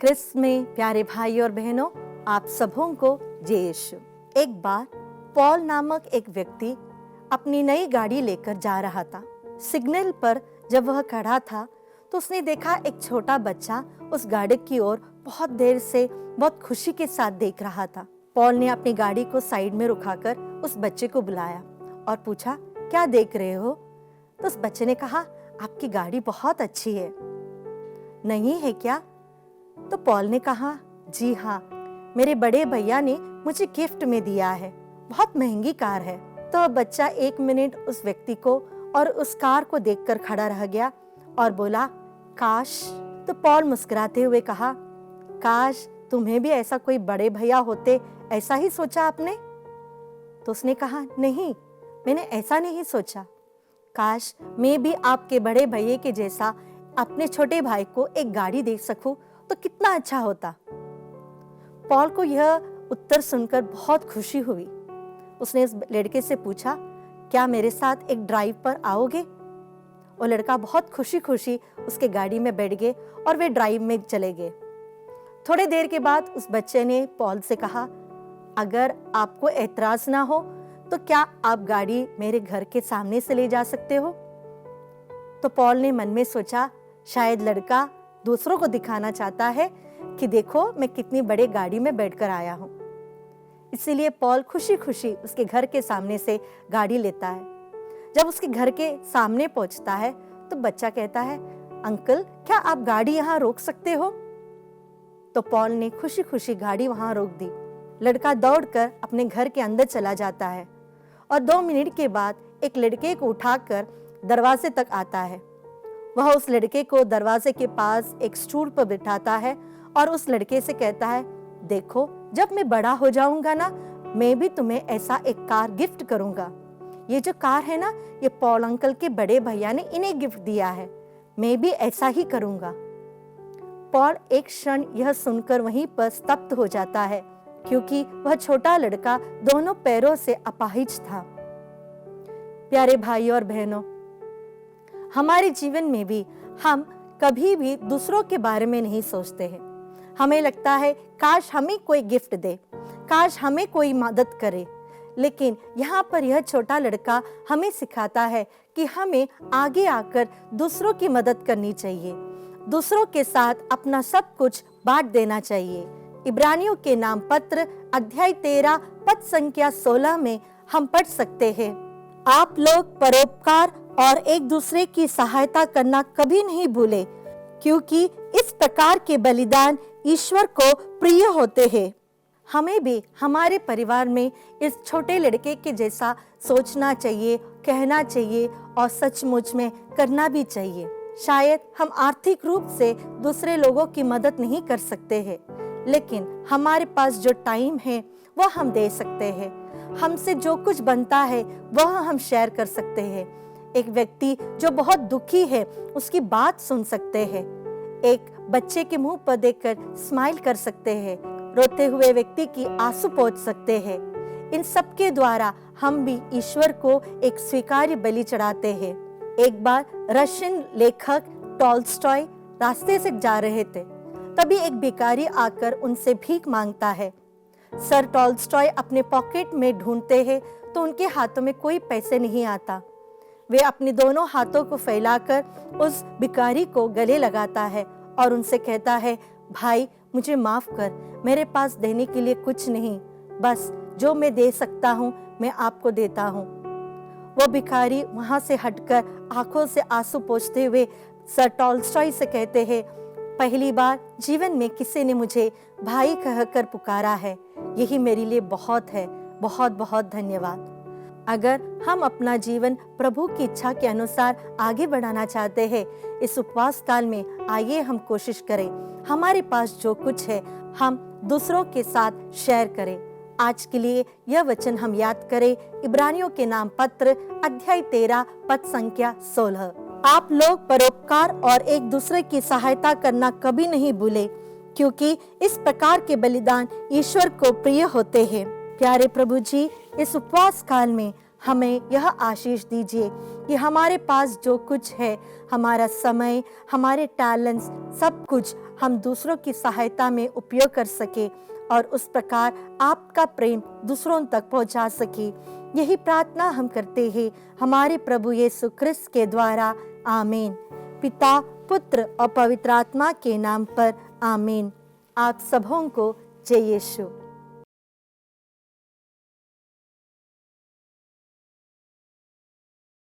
ख्रिस्त में प्यारे भाई और बहनों, आप सबों को जय यीशु। एक बार पॉल नामक एक व्यक्ति अपनी नई गाड़ी लेकर जा रहा था। सिग्नल पर जब वह खड़ा था तो उसने देखा एक छोटा बच्चा उस गाड़ी की ओर बहुत देर से बहुत खुशी के साथ देख रहा था। पॉल ने अपनी गाड़ी को साइड में रुकाकर उस बच्चे को बुलाया और पूछा, क्या देख रहे हो? तो उस बच्चे ने कहा, आपकी गाड़ी बहुत अच्छी है। नहीं है क्या? तो पॉल ने कहा, जी हाँ, मेरे बड़े भैया ने मुझे गिफ्ट में दिया है, बहुत महंगी कार है। तो बच्चा 1 मिनट उस व्यक्ति को और उस कार को देखकर खड़ा रह गया और बोला, काश। तो पॉल मुस्कुराते हुए कहा, काश तुम्हें भी ऐसा कोई बड़े भैया होते, ऐसा ही सोचा आपने? तो उसने कहा, नहीं, मैंने ऐसा नहीं सोचा। काश मैं भी आपके बड़े भैया के जैसा अपने छोटे भाई को एक गाड़ी दे सकूं तो कितना अच्छा होता। पॉल को यह उत्तर सुनकर बहुत खुशी हुई। उसने इस लड़के से पूछा, क्या मेरे साथ एक ड्राइव पर आओगे? वो लड़का बहुत खुशी खुशी उसके गाड़ी में बैठ गए और वे ड्राइव में चले गए। थोड़े देर के बाद उस बच्चे ने पॉल से कहा, अगर आपको एतराज ना हो तो क्या आप गाड़ी मेरे घर के सामने से ले जा सकते हो? तो पॉल ने मन में सोचा, शायद लड़का दूसरों को दिखाना चाहता है कि देखो मैं कितनी बड़ी गाड़ी में बैठकर आया हूं। इसीलिए पॉल खुशी खुशी उसके घर के सामने से गाड़ी लेता है। जब उसके घर के सामने पहुंचता है तो बच्चा कहता है, अंकल, क्या आप गाड़ी यहाँ रोक सकते हो? तो पॉल ने खुशी खुशी गाड़ी वहां रोक दी। लड़का दौड़कर अपने घर के अंदर चला जाता है और 2 मिनट के बाद एक लड़के को उठाकर दरवाजे तक आता है। वह उस लड़के को दरवाजे के पास एक स्टूल पर बिठाता है और उस लड़के से कहता है, देखो, जब मैं बड़ा हो जाऊंगा ना, मैं भी तुम्हें ऐसा एक कार गिफ्ट करूंगा। ये जो कार है ना, ये पॉल अंकल के बड़े भैया ने इन्हें गिफ्ट दिया है, मैं भी ऐसा ही करूंगा। पॉल एक क्षण यह सुनकर वहीं पर स्तब्ध हो जाता है, क्योंकि वह छोटा लड़का दोनों पैरों से अपाहिज था। प्यारे भाई और बहनों, हमारे जीवन में भी हम कभी भी दूसरों के बारे में नहीं सोचते हैं। हमें लगता है काश हमें कोई गिफ्ट दे, काश हमें कोई मदद करे। लेकिन यहाँ पर यह छोटा लड़का हमें सिखाता है कि हमें आगे आकर दूसरों की मदद करनी चाहिए, दूसरों के साथ अपना सब कुछ बांट देना चाहिए। इब्रानियों के नाम पत्र अध्याय 13 पद संख्या 16 में हम पढ़ सकते हैं, आप लोग परोपकार और एक दूसरे की सहायता करना कभी नहीं भूले, क्योंकि इस प्रकार के बलिदान ईश्वर को प्रिय होते हैं। हमें भी हमारे परिवार में इस छोटे लड़के के जैसा सोचना चाहिए, कहना चाहिए और सचमुच में करना भी चाहिए। शायद हम आर्थिक रूप से दूसरे लोगों की मदद नहीं कर सकते हैं, लेकिन हमारे पास जो टाइम है वह हम दे सकते हैं। हमसे जो कुछ बनता है वह हम शेयर कर सकते हैं। एक व्यक्ति जो बहुत दुखी है उसकी बात सुन सकते हैं। एक बच्चे के मुंह पर देखकर स्माइल कर सकते हैं। रोते हुए व्यक्ति की आंसू पोंछ सकते हैं। इन सब के द्वारा हम भी ईश्वर को एक स्वीकार्य बलि चढ़ाते हैं। एक बार रशियन लेखक टॉल्स्टॉय रास्ते से जा रहे थे, तभी एक भिखारी आकर उनसे भीख मांगता है। सर टॉल्स्टॉय अपने पॉकेट में ढूंढते हैं तो उनके हाथों में कोई पैसे नहीं आता। वे अपने दोनों हाथों को फैलाकर उस भिखारी को गले लगाता है और उनसे कहता है, भाई मुझे माफ कर, मेरे पास देने के लिए कुछ नहीं, बस जो मैं दे सकता हूँ मैं आपको देता हूँ। वो भिखारी वहां से हटकर आंखों से आंसू पोंछते हुए सर टॉल्स्टॉय से कहते हैं, पहली बार जीवन में किसी ने मुझे भाई कहकर पुकारा है, यही मेरे लिए बहुत है। बहुत बहुत धन्यवाद। अगर हम अपना जीवन प्रभु की इच्छा के अनुसार आगे बढ़ाना चाहते हैं, इस उपवास काल में आइए हम कोशिश करें, हमारे पास जो कुछ है हम दूसरों के साथ शेयर करें। आज के लिए यह वचन हम याद करें, इब्रानियों के नाम पत्र अध्याय 13 पद संख्या 16, आप लोग परोपकार और एक दूसरे की सहायता करना कभी नहीं भूले, क्योंकि इस प्रकार के बलिदान ईश्वर को प्रिय होते हैं। प्यारे प्रभु जी, इस उपवास काल में हमें यह आशीष दीजिए कि हमारे पास जो कुछ है, हमारा समय, हमारे टैलेंट्स, सब कुछ हम दूसरों की सहायता में उपयोग कर सके और उस प्रकार आपका प्रेम दूसरों तक पहुंचा सके। यही प्रार्थना हम करते हैं हमारे प्रभु यीशु क्रिस्त के द्वारा। आमीन। पिता, पुत्र और पवित्र आत्मा के नाम पर। आमीन। आप सबों को जय यीशु।